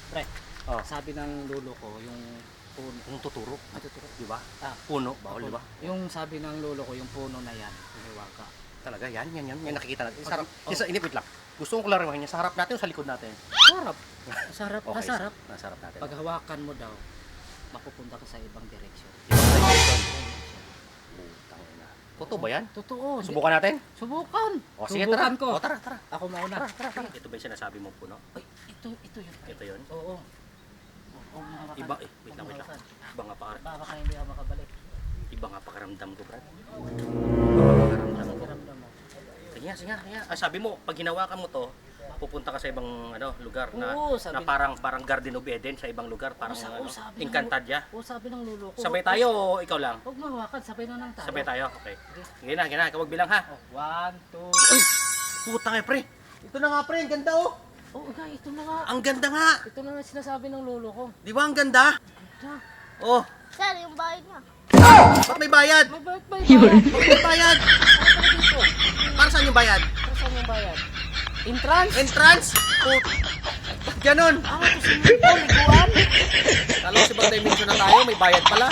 Pre, Oh. sabi ng lolo ko, yung puno, Kung tuturo, matuturo. di ba? Ah, Puno, bawal, di ba? Yung sabi ng lolo ko, yung puno na yan, yung hiwaga. Talaga, yan. Yan nakikita natin. Sa harap, Oh. inipit lang. Gusto kong klarimahin niya, sa harap natin o sa likod natin? Sarap. Sarap, Okay, masarap. Nasa harap natin. Pag hawakan mo daw, mapupunta ka sa ibang direksyon. Putang ina. Totoo ba yan? Totoo. Subukan natin? Subukan. O sige, tara. Subukan ko. O tara, tara. Ako mauna. Ito ba yung sinasabi mong puno? Ay, ito yun. Ito yun? Oo. Oo, mga Iba, wait lang. Iba nga Baka hindi ako makabalik. Iba nga pakaramdam ko, Brad. Ano kiramdam mo? Sige. Sabi mo, pag hinawakan mo to, pupunta ka sa ibang lugar na, Oo, sabi- na parang Garden of Eden sa ibang lugar, parang sabi ng- Encantadia. Oo, sabi ng lolo ko. Sabay tayo o ikaw lang? Huwag mahawakan, sabay na lang tayo. Sabay tayo, okay. Sige na, ikaw magbilang ha. Oh, 1, 2, Putang eh, pre. Ito na nga, pre. Ang ganda, oh. Oh, okay, ito na nga. Ang ganda nga. Ito na nga sinasabi ng lolo ko. Di ba ang ganda? Ito. Oh, Sir, yung bayad niya. ba't may bayad? May bayad ba yun? Ba't may bayad? Ano pala dito? Para saan yung bayad? Para saan yung bayad? Entrance? Entrance? Ganon. Ah, ito sa mga liguan? Kala ko sa ibang dimension na tayo, may bayad pala.